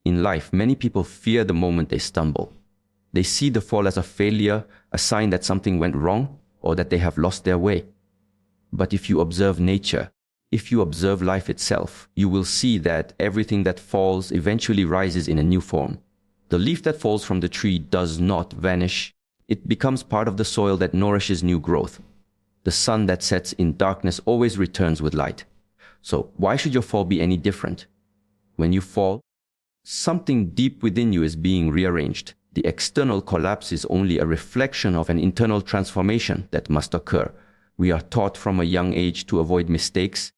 In life, many people fear the moment they stumble. They see the fall as a failure, a sign that something went wrong, or that they have lost their way. But if you observe nature, if you observe life itself, you will see that everything that falls eventually rises in a new form. The leaf that falls from the tree does not vanish. It becomes part of the soil that nourishes new growth. The sun that sets in darkness always returns with light. So why should your fall be any different? When you fall, something deep within you is being rearranged. The external collapse is only a reflection of an internal transformation that must occur. We are taught from a young age to avoid mistakes,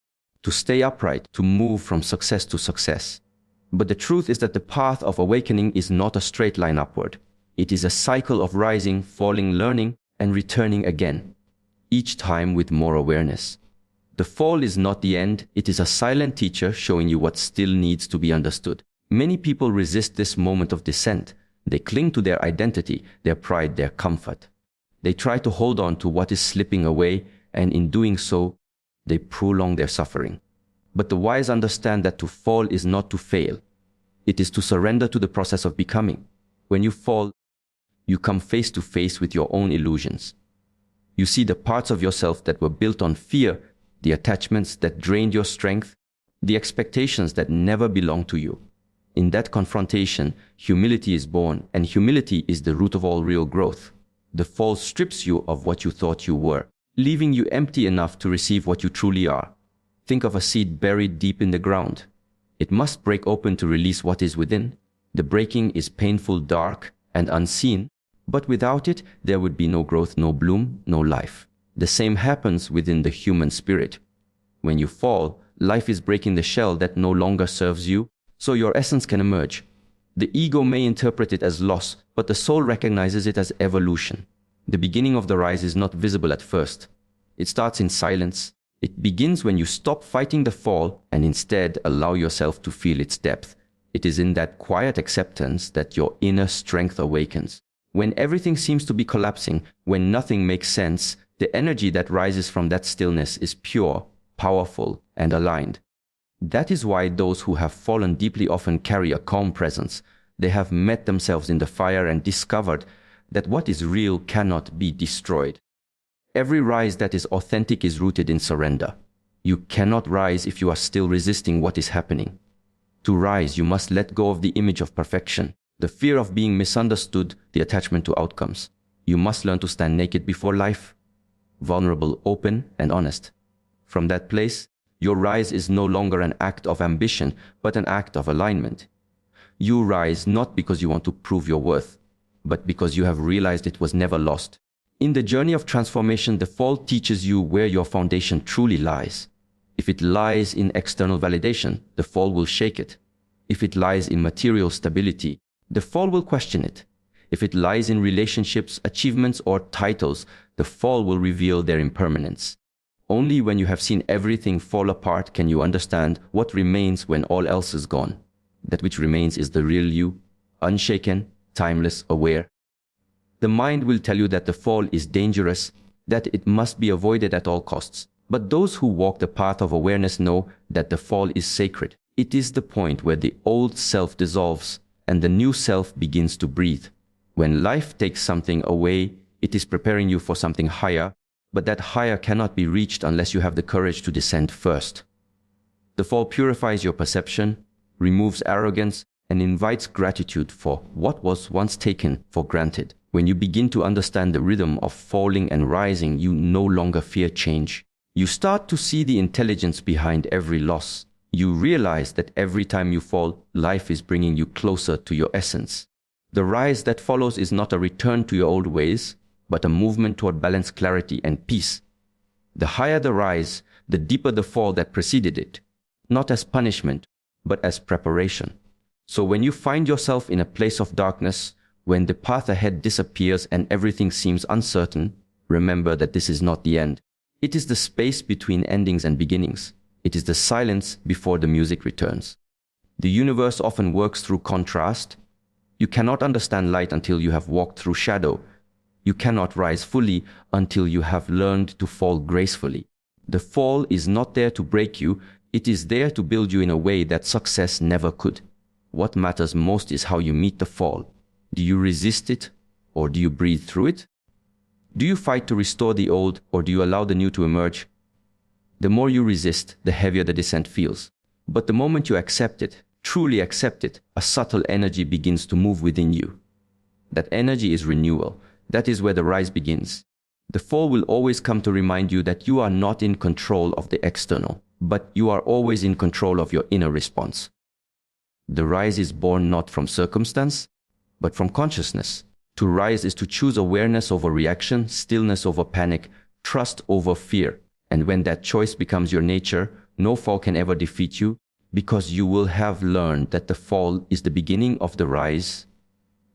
to stay upright, to move from success to success. But the truth is that the path of awakening is not a straight line upward. It is a cycle of rising, falling, learning, and returning again, each time with more awareness. The fall is not the end. It is a silent teacher showing you what still needs to be understood. Many people resist this moment of descent. They cling to their identity, their pride, their comfort. They try to hold on to what is slipping away, and in doing so, they prolong their suffering. But the wise understand that to fall is not to fail. It is to surrender to the process of becoming. When you fall, you come face to face with your own illusions. You see the parts of yourself that were built on fear, the attachments that drained your strength, the expectations that never belonged to you. In that confrontation, humility is born, and humility is the root of all real growth. The fall strips you of what you thought you were, leaving you empty enough to receive what you truly are. Think of a seed buried deep in the ground. It must break open to release what is within. The breaking is painful, dark, and unseen, but without it, there would be no growth, no bloom, no life. The same happens within the human spirit. When you fall, life is breaking the shell that no longer serves you, so your essence can emerge. The ego may interpret it as loss, but the soul recognizes it as evolution. The beginning of the rise is not visible at first. It starts in silence. It begins when you stop fighting the fall and instead allow yourself to feel its depth. It is in that quiet acceptance that your inner strength awakens. When everything seems to be collapsing, when nothing makes sense, the energy that rises from that stillness is pure, powerful, and aligned. That is why those who have fallen deeply often carry a calm presence. They have met themselves in the fire and discovered that what is real cannot be destroyed. Every rise that is authentic is rooted in surrender. You cannot rise if you are still resisting what is happening. To rise, you must let go of the image of perfection, the fear of being misunderstood, the attachment to outcomes. You must learn to stand naked before life, vulnerable, open, and honest. From that place, your rise is no longer an act of ambition, but an act of alignment. You rise not because you want to prove your worth, but because you have realized it was never lost. In the journey of transformation, the fall teaches you where your foundation truly lies. If it lies in external validation, the fall will shake it. If it lies in material stability, the fall will question it. If it lies in relationships, achievements, or titles, the fall will reveal their impermanence. Only when you have seen everything fall apart can you understand what remains when all else is gone. That which remains is the real you, unshaken, timeless, aware. The mind will tell you that the fall is dangerous, that it must be avoided at all costs. But those who walk the path of awareness know that the fall is sacred. It is the point where the old self dissolves and the new self begins to breathe. When life takes something away, it is preparing you for something higher, but that higher cannot be reached unless you have the courage to descend first. The fall purifies your perception, removes arrogance, and invites gratitude for what was once taken for granted. When you begin to understand the rhythm of falling and rising, you no longer fear change. You start to see the intelligence behind every loss. You realize that every time you fall, life is bringing you closer to your essence. The rise that follows is not a return to your old ways, but a movement toward balance, clarity, and peace. The higher the rise, the deeper the fall that preceded it, not as punishment, but as preparation. So when you find yourself in a place of darkness, when the path ahead disappears and everything seems uncertain, remember that this is not the end. It is the space between endings and beginnings. It is the silence before the music returns. The universe often works through contrast. You cannot understand light until you have walked through shadow. You cannot rise fully until you have learned to fall gracefully. The fall is not there to break you. It is there to build you in a way that success never could. What matters most is how you meet the fall. Do you resist it, or do you breathe through it? Do you fight to restore the old, or do you allow the new to emerge? The more you resist, the heavier the descent feels. But the moment you accept it, truly accept it, a subtle energy begins to move within you. That energy is renewal. That is where the rise begins. The fall will always come to remind you that you are not in control of the external, but you are always in control of your inner response. The rise is born not from circumstance, but from consciousness. To rise is to choose awareness over reaction, stillness over panic, trust over fear. And when that choice becomes your nature, no fall can ever defeat you, because you will have learned that the fall is the beginning of the rise.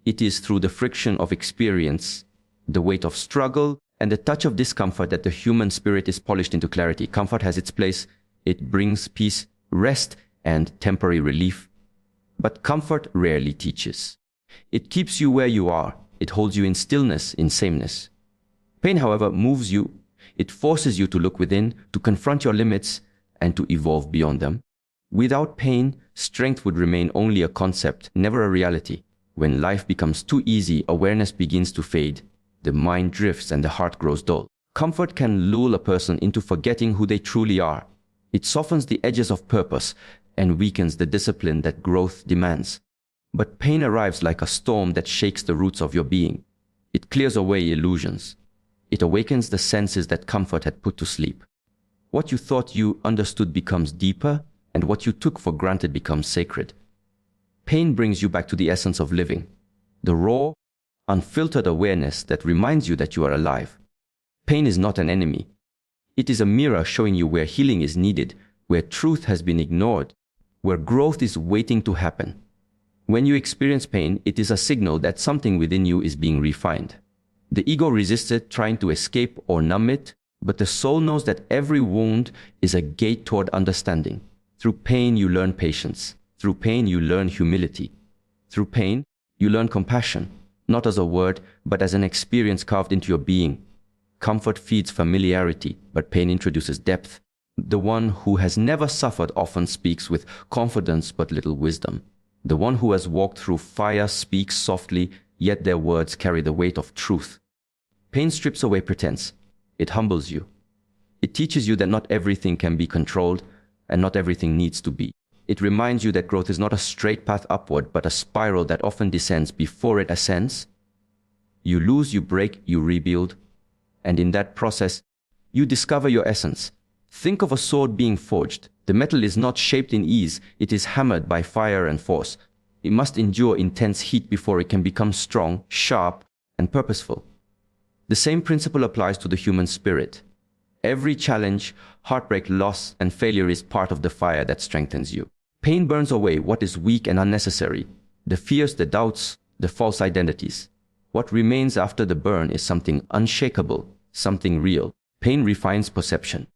It is through the friction of experience, the weight of struggle, and the touch of discomfort that the human spirit is polished into clarity. Comfort has its place. It brings peace, rest, and temporary relief. But comfort rarely teaches. It keeps you where you are. It holds you in stillness, in sameness. Pain, however, moves you. It forces you to look within, to confront your limits, and to evolve beyond them. Without pain, strength would remain only a concept, never a reality. When life becomes too easy, awareness begins to fade. The mind drifts and the heart grows dull. Comfort can lull a person into forgetting who they truly are. It softens the edges of purpose and weakens the discipline that growth demands. But pain arrives like a storm that shakes the roots of your being. It clears away illusions. It awakens the senses that comfort had put to sleep. What you thought you understood becomes deeper, and what you took for granted becomes sacred. Pain brings you back to the essence of living, the raw, unfiltered awareness that reminds you that you are alive. Pain is not an enemy. It is a mirror showing you where healing is needed, where truth has been ignored, where growth is waiting to happen. When you experience pain, it is a signal that something within you is being refined. The ego resists it, trying to escape or numb it, but the soul knows that every wound is a gate toward understanding. Through pain, you learn patience. Through pain, you learn humility. Through pain, you learn compassion, not as a word, but as an experience carved into your being. Comfort feeds familiarity, but pain introduces depth. The one who has never suffered often speaks with confidence but little wisdom. The one who has walked through fire speaks softly, yet their words carry the weight of truth. Pain strips away pretense. It humbles you. It teaches you that not everything can be controlled, and not everything needs to be. It reminds you that growth is not a straight path upward, but a spiral that often descends before it ascends. You lose, you break, you rebuild, and in that process, you discover your essence. Think of a sword being forged. The metal is not shaped in ease, it is hammered by fire and force. It must endure intense heat before it can become strong, sharp, and purposeful. The same principle applies to the human spirit. Every challenge, heartbreak, loss, and failure is part of the fire that strengthens you. Pain burns away what is weak and unnecessary, the fears, the doubts, the false identities. What remains after the burn is something unshakable, something real. Pain refines perception.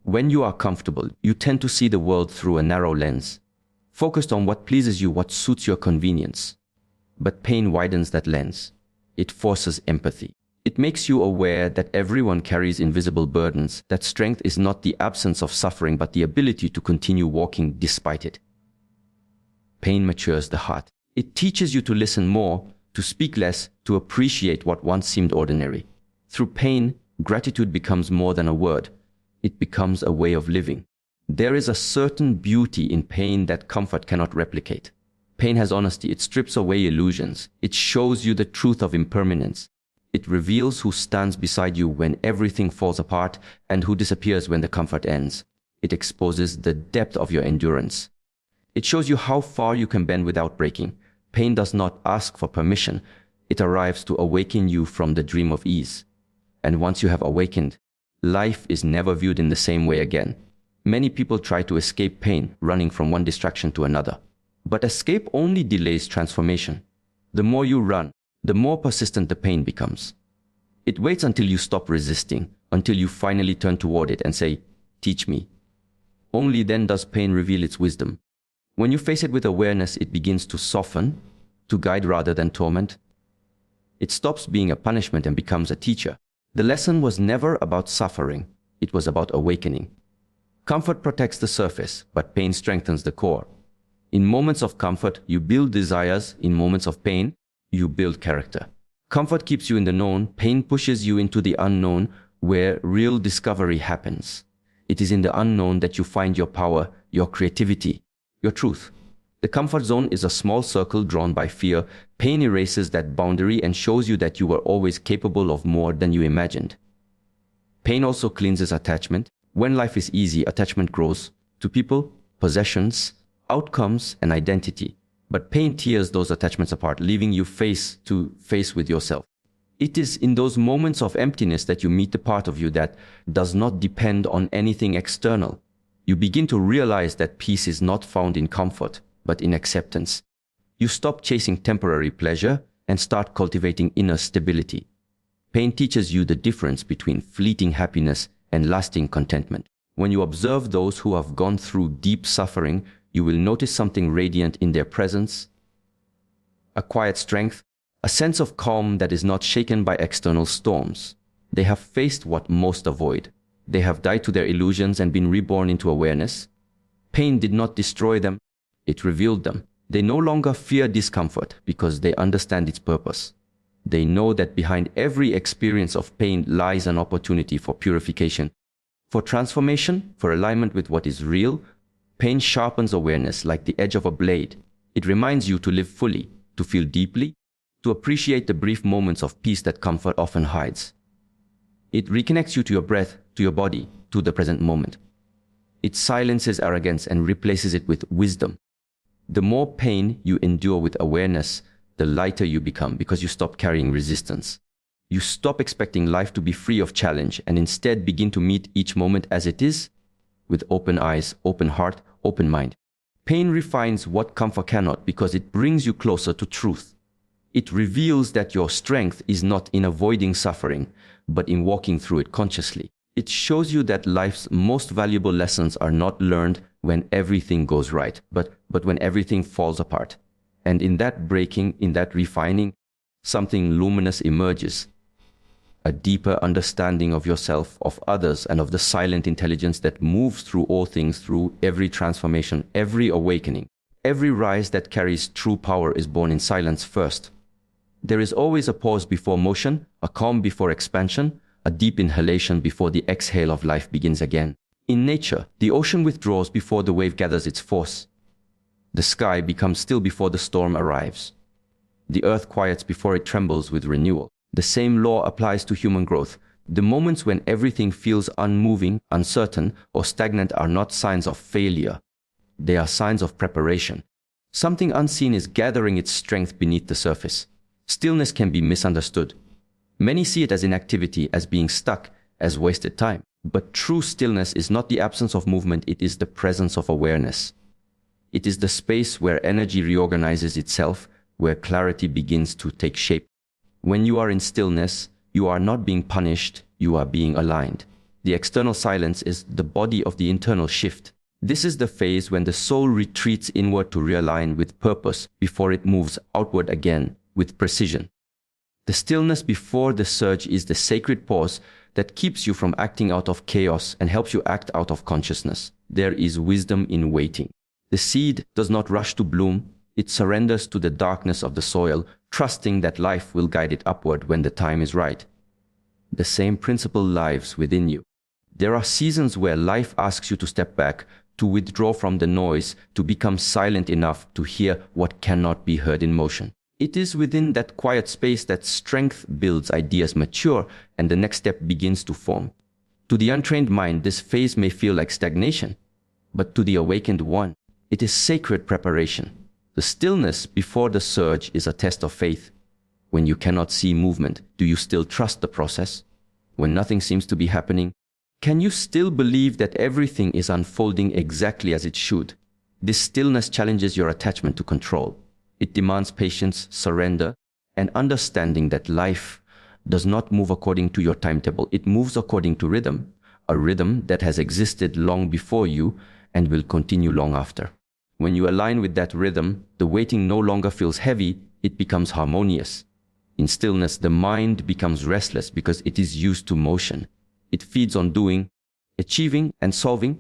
When you are comfortable, you tend to see the world through a narrow lens, focused on what pleases you, what suits your convenience. But pain widens that lens. It forces empathy. It makes you aware that everyone carries invisible burdens, that strength is not the absence of suffering, but the ability to continue walking despite it. Pain matures the heart. It teaches you to listen more, to speak less, to appreciate what once seemed ordinary. Through pain, gratitude becomes more than a word. It becomes a way of living. There is a certain beauty in pain that comfort cannot replicate. Pain has honesty. It strips away illusions. It shows you the truth of impermanence. It reveals who stands beside you when everything falls apart and who disappears when the comfort ends. It exposes the depth of your endurance. It shows you how far you can bend without breaking. Pain does not ask for permission. It arrives to awaken you from the dream of ease. And once you have awakened, life is never viewed in the same way again. Many people try to escape pain, running from one distraction to another. But escape only delays transformation. The more you run, the more persistent the pain becomes. It waits until you stop resisting, until you finally turn toward it and say, "Teach me." Only then does pain reveal its wisdom. When you face it with awareness, it begins to soften, to guide rather than torment. It stops being a punishment and becomes a teacher. The lesson was never about suffering. It was about awakening. Comfort protects the surface, but pain strengthens the core. In moments of comfort, you build desires. In moments of pain, you build character. Comfort keeps you in the known. Pain pushes you into the unknown, where real discovery happens. It is in the unknown that you find your power, your creativity, your truth. The comfort zone is a small circle drawn by fear. Pain erases that boundary and shows you that you were always capable of more than you imagined. Pain also cleanses attachment. When life is easy, attachment grows to people, possessions, outcomes, and identity. But pain tears those attachments apart, leaving you face to face with yourself. It is in those moments of emptiness that you meet the part of you that does not depend on anything external. You begin to realize that peace is not found in comfort, but in acceptance. You stop chasing temporary pleasure and start cultivating inner stability. Pain teaches you the difference between fleeting happiness and lasting contentment. When you observe those who have gone through deep suffering, you will notice something radiant in their presence, a quiet strength, a sense of calm that is not shaken by external storms. They have faced what most avoid. They have died to their illusions and been reborn into awareness. Pain did not destroy them, it revealed them. They no longer fear discomfort because they understand its purpose. They know that behind every experience of pain lies an opportunity for purification, for transformation, for alignment with what is real. Pain sharpens awareness like the edge of a blade. It reminds you to live fully, to feel deeply, to appreciate the brief moments of peace that comfort often hides. It reconnects you to your breath, to your body, to the present moment. It silences arrogance and replaces it with wisdom. The more pain you endure with awareness, the lighter you become because you stop carrying resistance. You stop expecting life to be free of challenge and instead begin to meet each moment as it is, with open eyes, open heart, open mind. Pain refines what comfort cannot because it brings you closer to truth. It reveals that your strength is not in avoiding suffering, but in walking through it consciously. It shows you that life's most valuable lessons are not learned when everything goes right, but when everything falls apart. And in that breaking, in that refining, something luminous emerges. A deeper understanding of yourself, of others, and of the silent intelligence that moves through all things, through every transformation, every awakening. Every rise that carries true power is born in silence first. There is always a pause before motion, a calm before expansion, a deep inhalation before the exhale of life begins again. In nature, the ocean withdraws before the wave gathers its force. The sky becomes still before the storm arrives. The earth quiets before it trembles with renewal. The same law applies to human growth. The moments when everything feels unmoving, uncertain, or stagnant are not signs of failure. They are signs of preparation. Something unseen is gathering its strength beneath the surface. Stillness can be misunderstood. Many see it as inactivity, as being stuck, as wasted time. But true stillness is not the absence of movement, it is the presence of awareness. It is the space where energy reorganizes itself, where clarity begins to take shape. When you are in stillness, you are not being punished, you are being aligned. The external silence is the body of the internal shift. This is the phase when the soul retreats inward to realign with purpose before it moves outward again with precision. The stillness before the surge is the sacred pause that keeps you from acting out of chaos and helps you act out of consciousness. There is wisdom in waiting. The seed does not rush to bloom. It surrenders to the darkness of the soil, trusting that life will guide it upward when the time is right. The same principle lives within you. There are seasons where life asks you to step back, to withdraw from the noise, to become silent enough to hear what cannot be heard in motion. It is within that quiet space that strength builds, ideas mature, and the next step begins to form. To the untrained mind, this phase may feel like stagnation, but to the awakened one, it is sacred preparation. The stillness before the surge is a test of faith. When you cannot see movement, do you still trust the process? When nothing seems to be happening, can you still believe that everything is unfolding exactly as it should? This stillness challenges your attachment to control. It demands patience, surrender, and understanding that life does not move according to your timetable. It moves according to rhythm, a rhythm that has existed long before you and will continue long after. When you align with that rhythm, the waiting no longer feels heavy, it becomes harmonious. In stillness, the mind becomes restless because it is used to motion. It feeds on doing, achieving, and solving.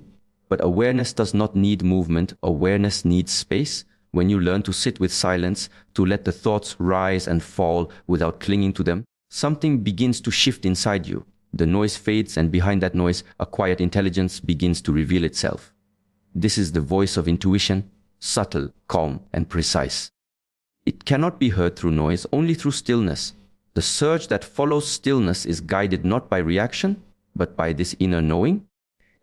But awareness does not need movement. Awareness needs space. When you learn to sit with silence, to let the thoughts rise and fall without clinging to them, something begins to shift inside you. The noise fades, and behind that noise, a quiet intelligence begins to reveal itself. This is the voice of intuition, subtle, calm, and precise. It cannot be heard through noise, only through stillness. The surge that follows stillness is guided not by reaction, but by this inner knowing.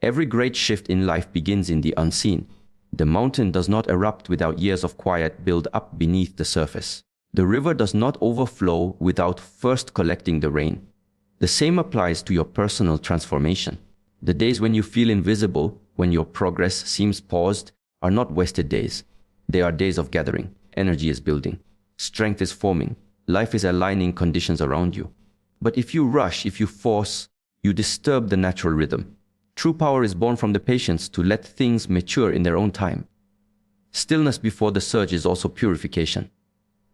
Every great shift in life begins in the unseen. The mountain does not erupt without years of quiet build up beneath the surface. The river does not overflow without first collecting the rain. The same applies to your personal transformation. The days when you feel invisible, when your progress seems paused, are not wasted days. They are days of gathering. Energy is building. Strength is forming. Life is aligning conditions around you. But if you rush, if you force, you disturb the natural rhythm. True power is born from the patience to let things mature in their own time. Stillness before the surge is also purification.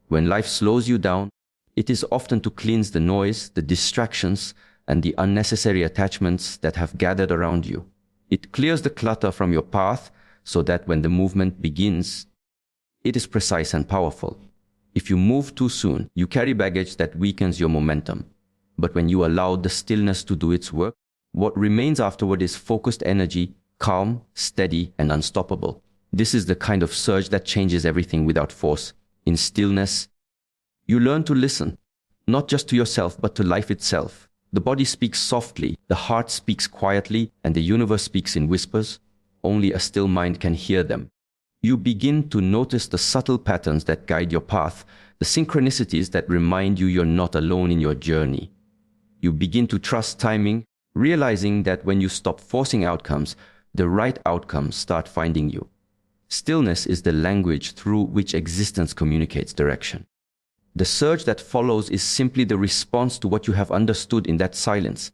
When life slows you down, it is often to cleanse the noise, the distractions, and the unnecessary attachments that have gathered around you. It clears the clutter from your path so that when the movement begins, it is precise and powerful. If you move too soon, you carry baggage that weakens your momentum. But when you allow the stillness to do its work, what remains afterward is focused energy, calm, steady, and unstoppable. This is the kind of surge that changes everything without force. In stillness, you learn to listen, not just to yourself, but to life itself. The body speaks softly, the heart speaks quietly, and the universe speaks in whispers. Only a still mind can hear them. You begin to notice the subtle patterns that guide your path, the synchronicities that remind you you're not alone in your journey. You begin to trust timing, realizing that when you stop forcing outcomes, the right outcomes start finding you. Stillness is the language through which existence communicates direction. The surge that follows is simply the response to what you have understood in that silence.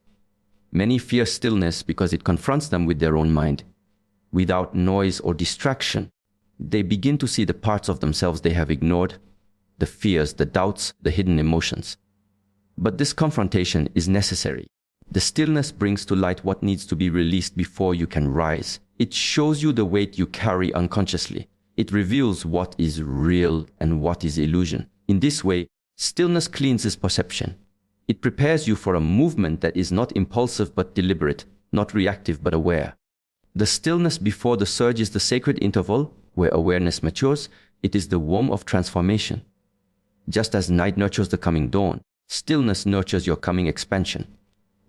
Many fear stillness because it confronts them with their own mind. Without noise or distraction, they begin to see the parts of themselves they have ignored, the fears, the doubts, the hidden emotions. But this confrontation is necessary. The stillness brings to light what needs to be released before you can rise. It shows you the weight you carry unconsciously. It reveals what is real and what is illusion. In this way, stillness cleanses perception. It prepares you for a movement that is not impulsive but deliberate, not reactive but aware. The stillness before the surge is the sacred interval where awareness matures. It is the womb of transformation. Just as night nurtures the coming dawn, stillness nurtures your coming expansion.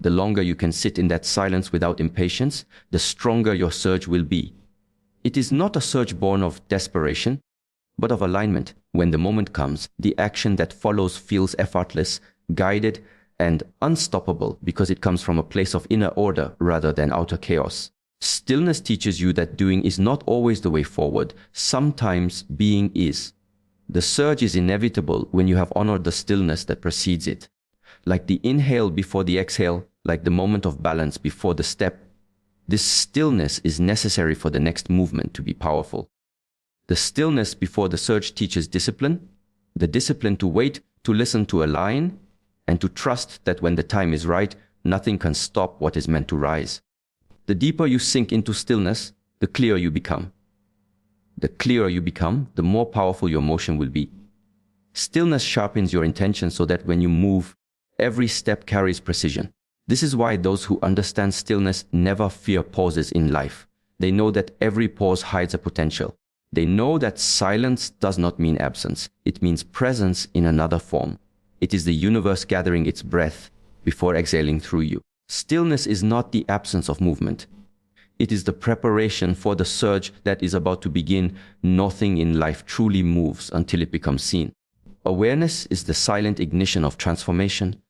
The longer you can sit in that silence without impatience, the stronger your surge will be. It is not a surge born of desperation, but of alignment. When the moment comes, the action that follows feels effortless, guided, and unstoppable because it comes from a place of inner order rather than outer chaos. Stillness teaches you that doing is not always the way forward. Sometimes being is. The surge is inevitable when you have honored the stillness that precedes it. Like the inhale before the exhale, like the moment of balance before the step, this stillness is necessary for the next movement to be powerful. The stillness before the surge teaches discipline, the discipline to wait, to listen, to align, and to trust that when the time is right, nothing can stop what is meant to rise. The deeper you sink into stillness, the clearer you become. The clearer you become, the more powerful your motion will be. Stillness sharpens your intention so that when you move, every step carries precision. This is why those who understand stillness never fear pauses in life. They know that every pause hides a potential. They know that silence does not mean absence. It means presence in another form. It is the universe gathering its breath before exhaling through you. Stillness is not the absence of movement. It is the preparation for the surge that is about to begin. Nothing in life truly moves until it becomes seen. Awareness is the silent ignition of transformation,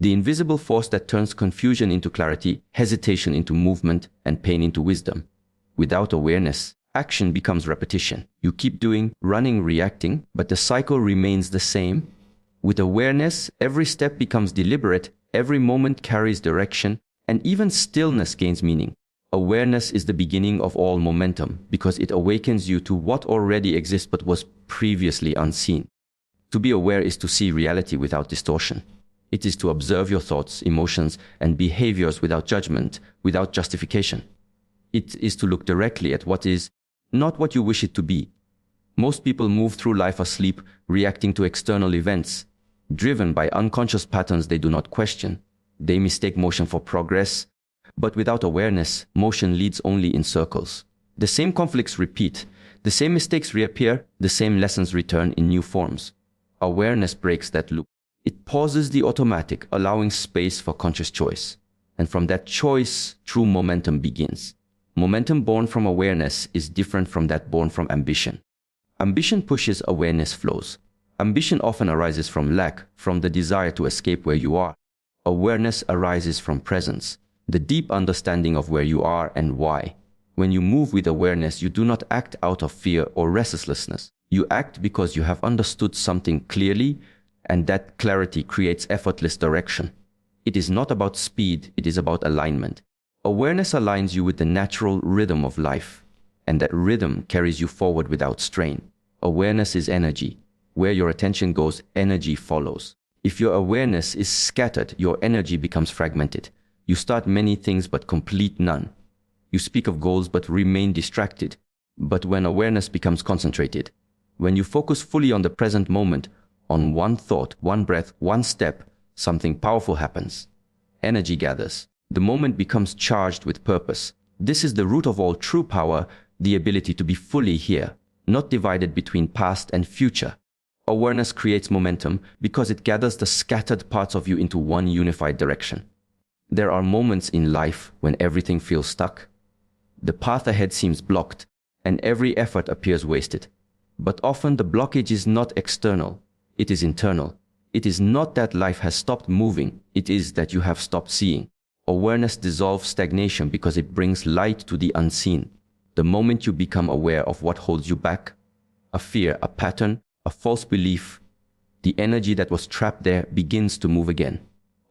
the invisible force that turns confusion into clarity, hesitation into movement, and pain into wisdom. Without awareness, action becomes repetition. You keep doing, running, reacting, but the cycle remains the same. With awareness, every step becomes deliberate, every moment carries direction, and even stillness gains meaning. Awareness is the beginning of all momentum because it awakens you to what already exists but was previously unseen. To be aware is to see reality without distortion. It is to observe your thoughts, emotions, and behaviors without judgment, without justification. It is to look directly at what is, not what you wish it to be. Most people move through life asleep, reacting to external events, driven by unconscious patterns they do not question. They mistake motion for progress, but without awareness, motion leads only in circles. The same conflicts repeat, the same mistakes reappear, the same lessons return in new forms. Awareness breaks that loop. It pauses the automatic, allowing space for conscious choice. And from that choice, true momentum begins. Momentum born from awareness is different from that born from ambition. Ambition pushes, awareness flows. Ambition often arises from lack, from the desire to escape where you are. Awareness arises from presence, the deep understanding of where you are and why. When you move with awareness, you do not act out of fear or restlessness. You act because you have understood something clearly, and that clarity creates effortless direction. It is not about speed, it is about alignment. Awareness aligns you with the natural rhythm of life, and that rhythm carries you forward without strain. Awareness is energy. Where your attention goes, energy follows. If your awareness is scattered, your energy becomes fragmented. You start many things but complete none. You speak of goals but remain distracted. But when awareness becomes concentrated, when you focus fully on the present moment, on one thought, one breath, one step, something powerful happens. Energy gathers. The moment becomes charged with purpose. This is the root of all true power, the ability to be fully here, not divided between past and future. Awareness creates momentum because it gathers the scattered parts of you into one unified direction. There are moments in life when everything feels stuck. The path ahead seems blocked, and every effort appears wasted. But often the blockage is not external, it is internal. It is not that life has stopped moving, it is that you have stopped seeing. Awareness dissolves stagnation because it brings light to the unseen. The moment you become aware of what holds you back, a fear, a pattern, a false belief, the energy that was trapped there begins to move again.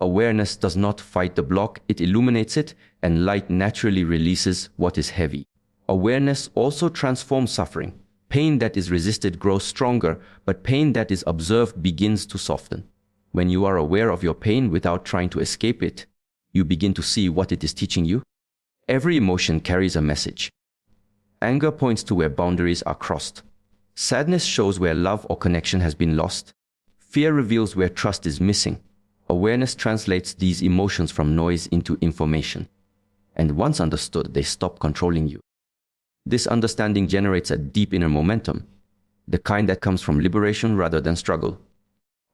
Awareness does not fight the block, it illuminates it, and light naturally releases what is heavy. Awareness also transforms suffering. Pain that is resisted grows stronger, but pain that is observed begins to soften. When you are aware of your pain without trying to escape it, you begin to see what it is teaching you. Every emotion carries a message. Anger points to where boundaries are crossed. Sadness shows where love or connection has been lost. Fear reveals where trust is missing. Awareness translates these emotions from noise into information. And once understood, they stop controlling you. This understanding generates a deep inner momentum, the kind that comes from liberation rather than struggle.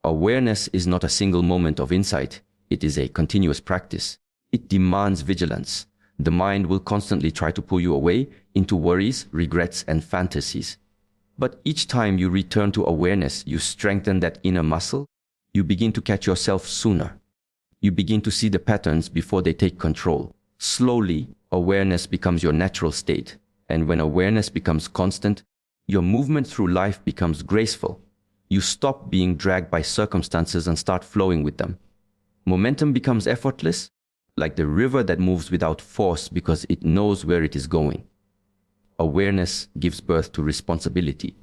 Awareness is not a single moment of insight. It is a continuous practice. It demands vigilance. The mind will constantly try to pull you away into worries, regrets, and fantasies. But each time you return to awareness, you strengthen that inner muscle. You begin to catch yourself sooner. You begin to see the patterns before they take control. Slowly, awareness becomes your natural state. And when awareness becomes constant, your movement through life becomes graceful. You stop being dragged by circumstances and start flowing with them. Momentum becomes effortless, like the river that moves without force because it knows where it is going. Awareness gives birth to responsibility.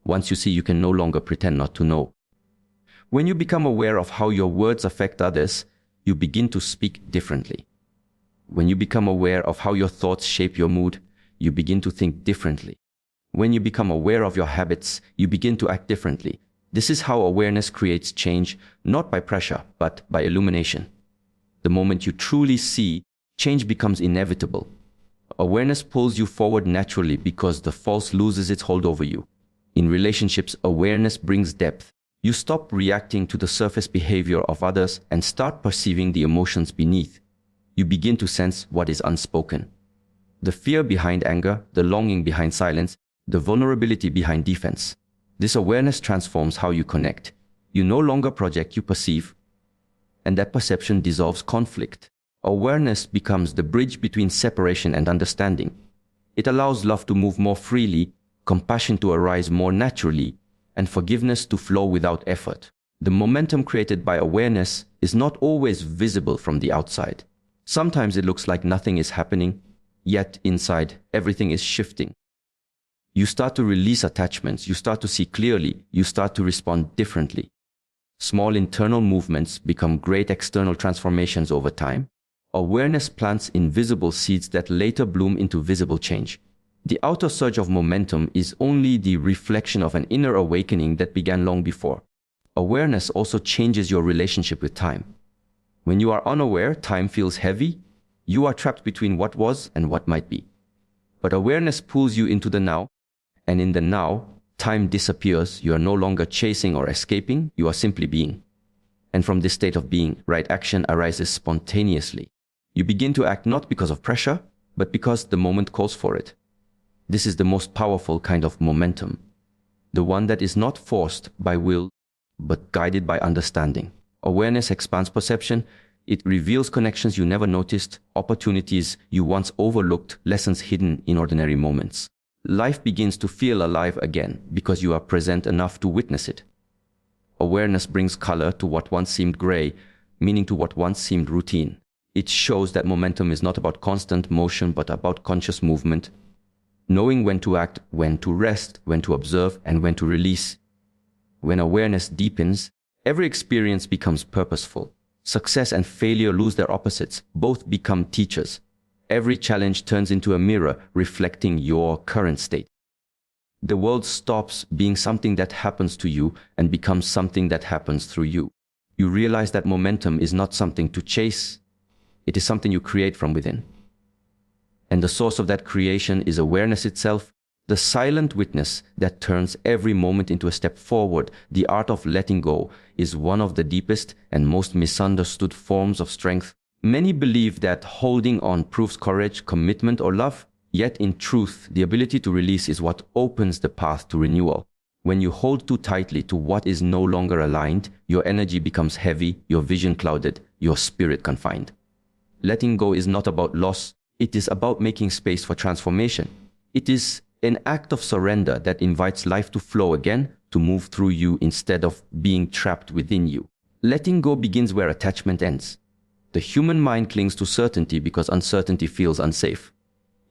Once you see, you can no longer pretend not to know. When you become aware of how your words affect others, you begin to speak differently. When you become aware of how your thoughts shape your mood, you begin to think differently. When you become aware of your habits, you begin to act differently. This is how awareness creates change, not by pressure, but by illumination. The moment you truly see, change becomes inevitable. Awareness pulls you forward naturally because the false loses its hold over you. In relationships, awareness brings depth. You stop reacting to the surface behavior of others and start perceiving the emotions beneath. You begin to sense what is unspoken. The fear behind anger, the longing behind silence, the vulnerability behind defense. This awareness transforms how you connect. You no longer project, you perceive. And that perception dissolves conflict. Awareness becomes the bridge between separation and understanding. It allows love to move more freely, compassion to arise more naturally, and forgiveness to flow without effort. The momentum created by awareness is not always visible from the outside. Sometimes it looks like nothing is happening, yet inside everything is shifting. You start to release attachments, you start to see clearly, you start to respond differently. Small internal movements become great external transformations over time. Awareness plants invisible seeds that later bloom into visible change. The outer surge of momentum is only the reflection of an inner awakening that began long before. Awareness also changes your relationship with time. When you are unaware, time feels heavy. You are trapped between what was and what might be. But awareness pulls you into the now, and in the now, time disappears. You are no longer chasing or escaping, you are simply being. And from this state of being, right action arises spontaneously. You begin to act not because of pressure, but because the moment calls for it. This is the most powerful kind of momentum, the one that is not forced by will, but guided by understanding. Awareness expands perception. It reveals connections you never noticed, opportunities you once overlooked, lessons hidden in ordinary moments. Life begins to feel alive again because you are present enough to witness it. Awareness brings color to what once seemed gray, meaning to what once seemed routine. It shows that momentum is not about constant motion, but about conscious movement, knowing when to act, when to rest, when to observe, and when to release. When awareness deepens, every experience becomes purposeful. Success and failure lose their opposites. Both become teachers. Every challenge turns into a mirror reflecting your current state. The world stops being something that happens to you and becomes something that happens through you. You realize that momentum is not something to chase. It is something you create from within. And the source of that creation is awareness itself, the silent witness that turns every moment into a step forward. The art of letting go is one of the deepest and most misunderstood forms of strength. Many believe that holding on proves courage, commitment, or love. Yet in truth, the ability to release is what opens the path to renewal. When you hold too tightly to what is no longer aligned, your energy becomes heavy, your vision clouded, your spirit confined. Letting go is not about loss. It is about making space for transformation. It is an act of surrender that invites life to flow again, to move through you instead of being trapped within you. Letting go begins where attachment ends. The human mind clings to certainty because uncertainty feels unsafe.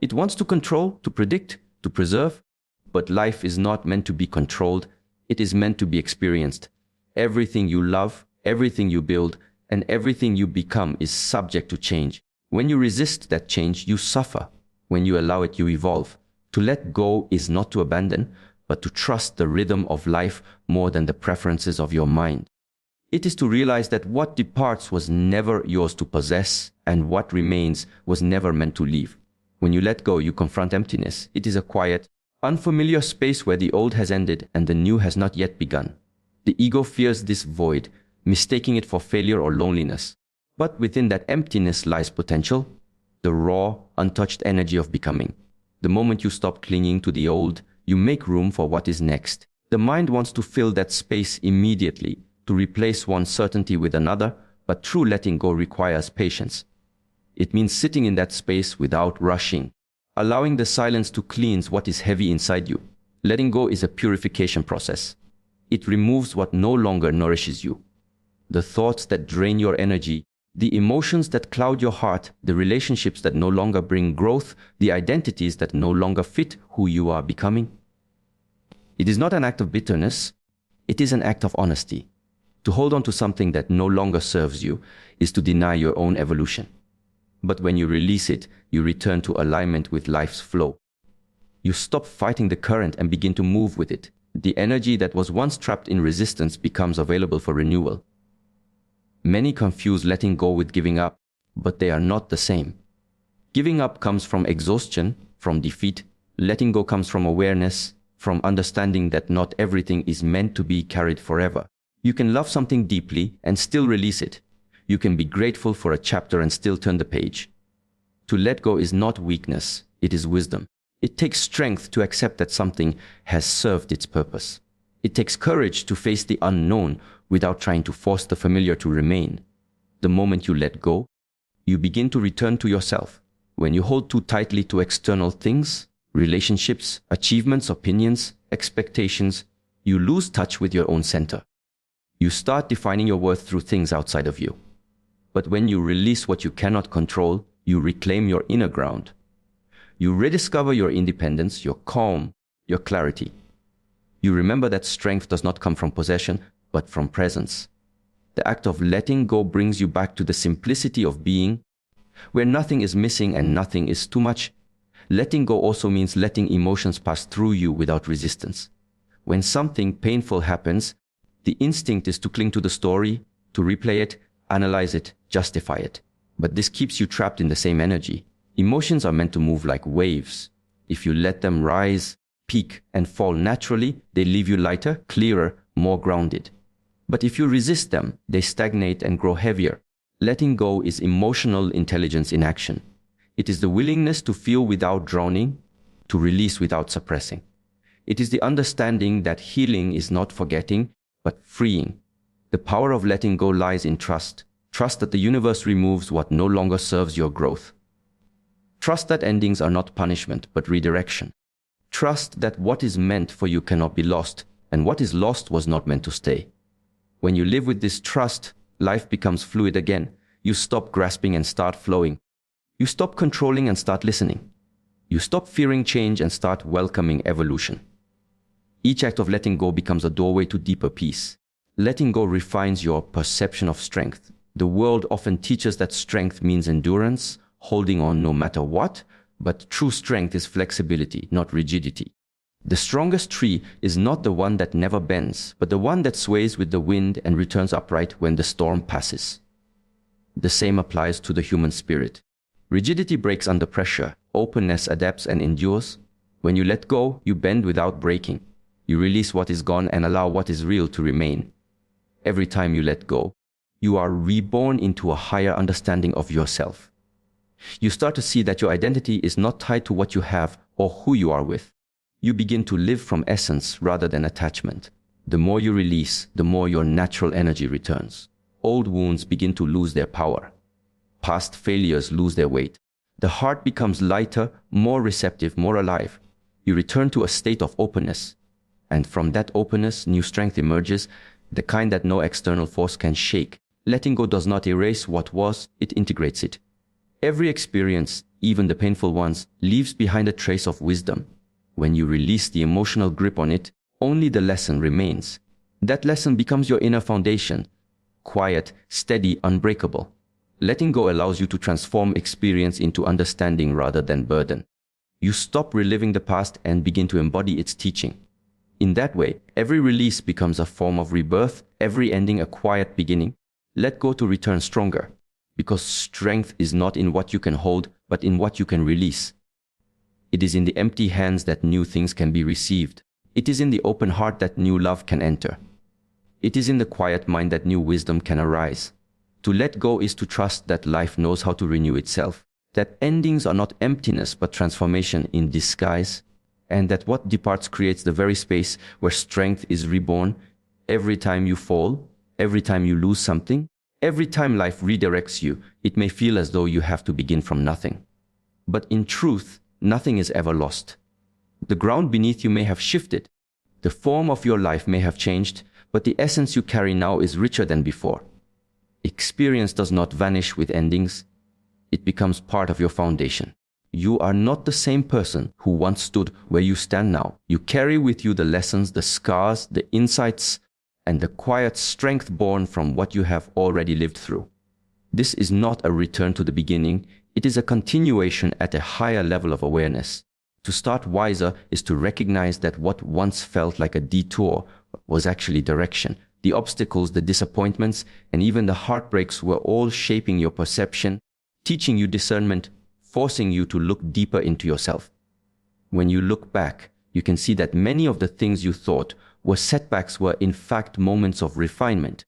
It wants to control, to predict, to preserve, but life is not meant to be controlled. It is meant to be experienced. Everything you love, everything you build, and everything you become is subject to change. When you resist that change, you suffer. When you allow it, you evolve. To let go is not to abandon, but to trust the rhythm of life more than the preferences of your mind. It is to realize that what departs was never yours to possess, and what remains was never meant to leave. When you let go, you confront emptiness. It is a quiet, unfamiliar space where the old has ended and the new has not yet begun. The ego fears this void, mistaking it for failure or loneliness. But within that emptiness lies potential, the raw, untouched energy of becoming. The moment you stop clinging to the old, you make room for what is next. The mind wants to fill that space immediately, to replace one certainty with another, but true letting go requires patience. It means sitting in that space without rushing, allowing the silence to cleanse what is heavy inside you. Letting go is a purification process. It removes what no longer nourishes you. The thoughts that drain your energy, the emotions that cloud your heart, the relationships that no longer bring growth, the identities that no longer fit who you are becoming. It is not an act of bitterness. It is an act of honesty. To hold on to something that no longer serves you is to deny your own evolution. But when you release it, you return to alignment with life's flow. You stop fighting the current and begin to move with it. The energy that was once trapped in resistance becomes available for renewal. Many confuse letting go with giving up, but they are not the same. Giving up comes from exhaustion, from defeat. Letting go comes from awareness, from understanding that not everything is meant to be carried forever. You can love something deeply and still release it. You can be grateful for a chapter and still turn the page. To let go is not weakness, it is wisdom. It takes strength to accept that something has served its purpose. It takes courage to face the unknown without trying to force the familiar to remain. The moment you let go, you begin to return to yourself. When you hold too tightly to external things, relationships, achievements, opinions, expectations, you lose touch with your own center. You start defining your worth through things outside of you. But when you release what you cannot control, you reclaim your inner ground. You rediscover your independence, your calm, your clarity. You remember that strength does not come from possession, but from presence. The act of letting go brings you back to the simplicity of being, where nothing is missing and nothing is too much. Letting go also means letting emotions pass through you without resistance. When something painful happens, the instinct is to cling to the story, to replay it, analyze it, justify it. But this keeps you trapped in the same energy. Emotions are meant to move like waves. If you let them rise, peak, and fall naturally, they leave you lighter, clearer, more grounded. But if you resist them, they stagnate and grow heavier. Letting go is emotional intelligence in action. It is the willingness to feel without drowning, to release without suppressing. It is the understanding that healing is not forgetting, but freeing. The power of letting go lies in trust. Trust that the universe removes what no longer serves your growth. Trust that endings are not punishment, but redirection. Trust that what is meant for you cannot be lost, and what is lost was not meant to stay. When you live with this trust, life becomes fluid again. You stop grasping and start flowing. You stop controlling and start listening. You stop fearing change and start welcoming evolution. Each act of letting go becomes a doorway to deeper peace. Letting go refines your perception of strength. The world often teaches that strength means endurance, holding on no matter what, but true strength is flexibility, not rigidity. The strongest tree is not the one that never bends, but the one that sways with the wind and returns upright when the storm passes. The same applies to the human spirit. Rigidity breaks under pressure. Openness adapts and endures. When you let go, you bend without breaking. You release what is gone and allow what is real to remain. Every time you let go, you are reborn into a higher understanding of yourself. You start to see that your identity is not tied to what you have or who you are with. You begin to live from essence rather than attachment. The more you release, the more your natural energy returns. Old wounds begin to lose their power. Past failures lose their weight. The heart becomes lighter, more receptive, more alive. You return to a state of openness. And from that openness, new strength emerges, the kind that no external force can shake. Letting go does not erase what was, it integrates it. Every experience, even the painful ones, leaves behind a trace of wisdom. When you release the emotional grip on it, only the lesson remains. That lesson becomes your inner foundation, quiet, steady, unbreakable. Letting go allows you to transform experience into understanding rather than burden. You stop reliving the past and begin to embody its teaching. In that way, every release becomes a form of rebirth, every ending a quiet beginning. Let go to return stronger, because strength is not in what you can hold, but in what you can release. It is in the empty hands that new things can be received. It is in the open heart that new love can enter. It is in the quiet mind that new wisdom can arise. To let go is to trust that life knows how to renew itself, that endings are not emptiness but transformation in disguise, and that what departs creates the very space where strength is reborn. Every time you fall, every time you lose something, every time life redirects you, it may feel as though you have to begin from nothing. But in truth, nothing is ever lost. The ground beneath you may have shifted. The form of your life may have changed, but the essence you carry now is richer than before. Experience does not vanish with endings. It becomes part of your foundation. You are not the same person who once stood where you stand now. You carry with you the lessons, the scars, the insights, and the quiet strength born from what you have already lived through. This is not a return to the beginning. It is a continuation at a higher level of awareness. To start wiser is to recognize that what once felt like a detour was actually direction. The obstacles, the disappointments, and even the heartbreaks were all shaping your perception, teaching you discernment, forcing you to look deeper into yourself. When you look back, you can see that many of the things you thought were setbacks were in fact moments of refinement.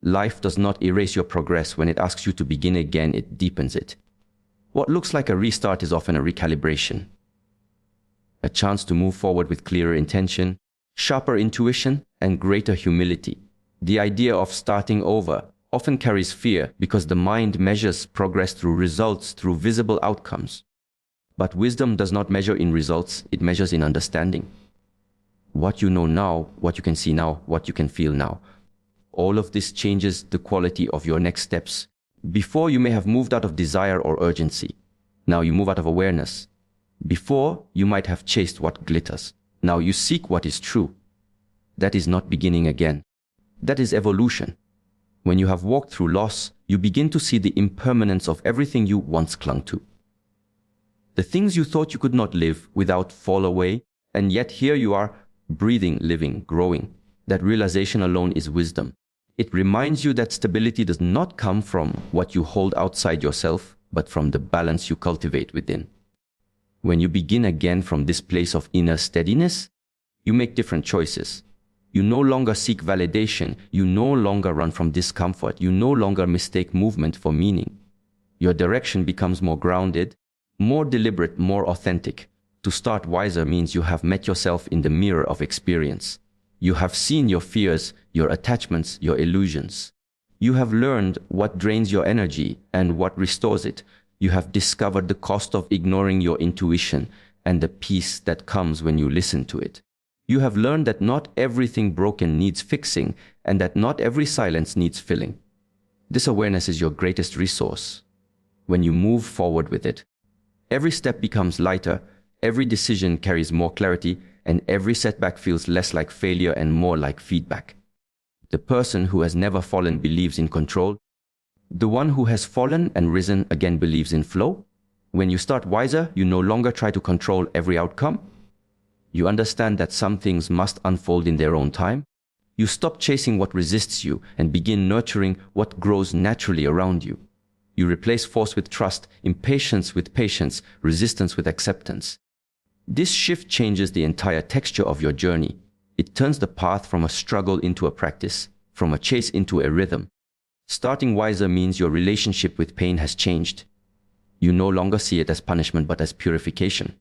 Life does not erase your progress. When it asks you to begin again, it deepens it. What looks like a restart is often a recalibration. A chance to move forward with clearer intention, sharper intuition, and greater humility. The idea of starting over often carries fear because the mind measures progress through results, through visible outcomes. But wisdom does not measure in results, it measures in understanding. What you know now, what you can see now, what you can feel now. All of this changes the quality of your next steps. Before, you may have moved out of desire or urgency. Now you move out of awareness. Before, you might have chased what glitters. Now you seek what is true. That is not beginning again. That is evolution. When you have walked through loss, You begin to see the impermanence of everything you once clung to. The things you thought you could not live without fall away, and yet here you are, breathing, living, growing. That realization alone is wisdom. It reminds you that stability does not come from what you hold outside yourself, but from the balance you cultivate within. When you begin again from this place of inner steadiness, you make different choices. You no longer seek validation. You no longer run from discomfort. You no longer mistake movement for meaning. Your direction becomes more grounded, more deliberate, more authentic. To start wiser means you have met yourself in the mirror of experience. You have seen your fears, your attachments, your illusions. You have learned what drains your energy and what restores it. You have discovered the cost of ignoring your intuition and the peace that comes when you listen to it. You have learned that not everything broken needs fixing and that not every silence needs filling. This awareness is your greatest resource. When you move forward with it, every step becomes lighter, every decision carries more clarity, and every setback feels less like failure and more like feedback. The person who has never fallen believes in control. The one who has fallen and risen again believes in flow. When you start wiser, you no longer try to control every outcome. You understand that some things must unfold in their own time. You stop chasing what resists you and begin nurturing what grows naturally around you. You replace force with trust, impatience with patience, resistance with acceptance. This shift changes the entire texture of your journey. It turns the path from a struggle into a practice, from a chase into a rhythm. Starting wiser means your relationship with pain has changed. You no longer see it as punishment but as purification.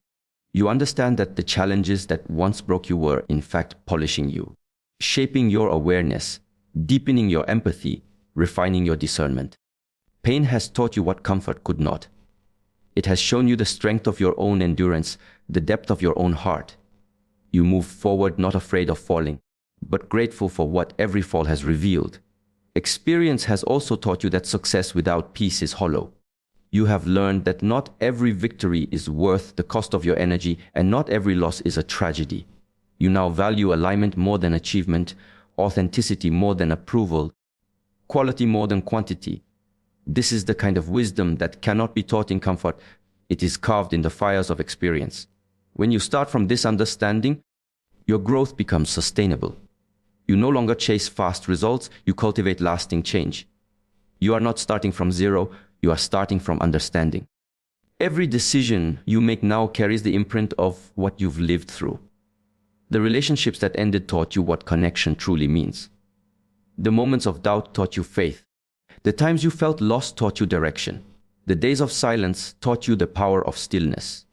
You understand that the challenges that once broke you were, in fact, polishing you, shaping your awareness, deepening your empathy, refining your discernment. Pain has taught you what comfort could not. It has shown you the strength of your own endurance, the depth of your own heart. You move forward not afraid of falling, but grateful for what every fall has revealed. Experience has also taught you that success without peace is hollow. You have learned that not every victory is worth the cost of your energy, and not every loss is a tragedy. You now value alignment more than achievement, authenticity more than approval, quality more than quantity. This is the kind of wisdom that cannot be taught in comfort. It is carved in the fires of experience. When you start from this understanding, your growth becomes sustainable. You no longer chase fast results, you cultivate lasting change. You are not starting from zero, you are starting from understanding. Every decision you make now carries the imprint of what you've lived through. The relationships that ended taught you what connection truly means. The moments of doubt taught you faith. The times you felt lost taught you direction. The days of silence taught you the power of stillness.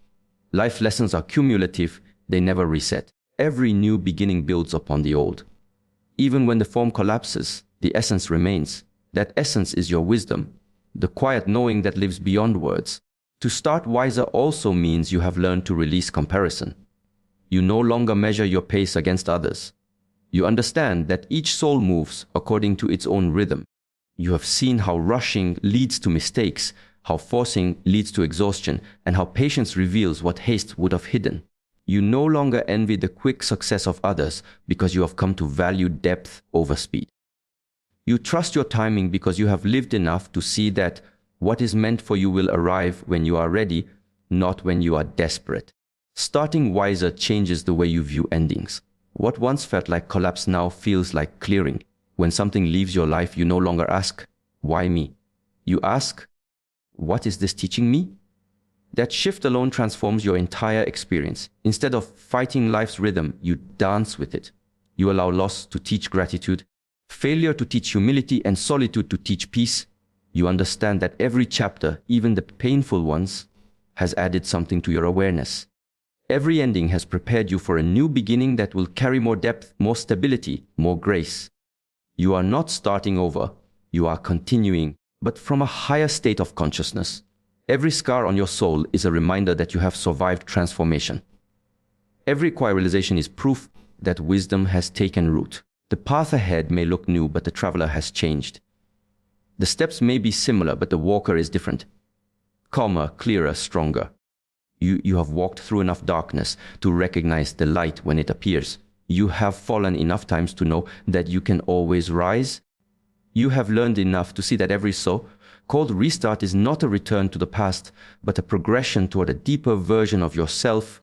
Life lessons are cumulative, they never reset. Every new beginning builds upon the old. Even when the form collapses, the essence remains. That essence is your wisdom, the quiet knowing that lives beyond words. To start wiser also means you have learned to release comparison. You no longer measure your pace against others. You understand that each soul moves according to its own rhythm. You have seen how rushing leads to mistakes, how forcing leads to exhaustion, and how patience reveals what haste would have hidden. You no longer envy the quick success of others because you have come to value depth over speed. You trust your timing because you have lived enough to see that what is meant for you will arrive when you are ready, not when you are desperate. Starting wiser changes the way you view endings. What once felt like collapse now feels like clearing. When something leaves your life, you no longer ask, "Why me?" You ask, "What is this teaching me?" That shift alone transforms your entire experience. Instead of fighting life's rhythm, you dance with it. You allow loss to teach gratitude, failure to teach humility, and solitude to teach peace. You understand that every chapter, even the painful ones, has added something to your awareness. Every ending has prepared you for a new beginning that will carry more depth, more stability, more grace. You are not starting over, you are continuing, but from a higher state of consciousness. Every scar on your soul is a reminder that you have survived transformation. Every quiet realization is proof that wisdom has taken root. The path ahead may look new, but the traveler has changed. The steps may be similar, but the walker is different. Calmer, clearer, stronger. You have walked through enough darkness to recognize the light when it appears. You have fallen enough times to know that you can always rise. You have learned enough to see that every so-called restart is not a return to the past, but a progression toward a deeper version of yourself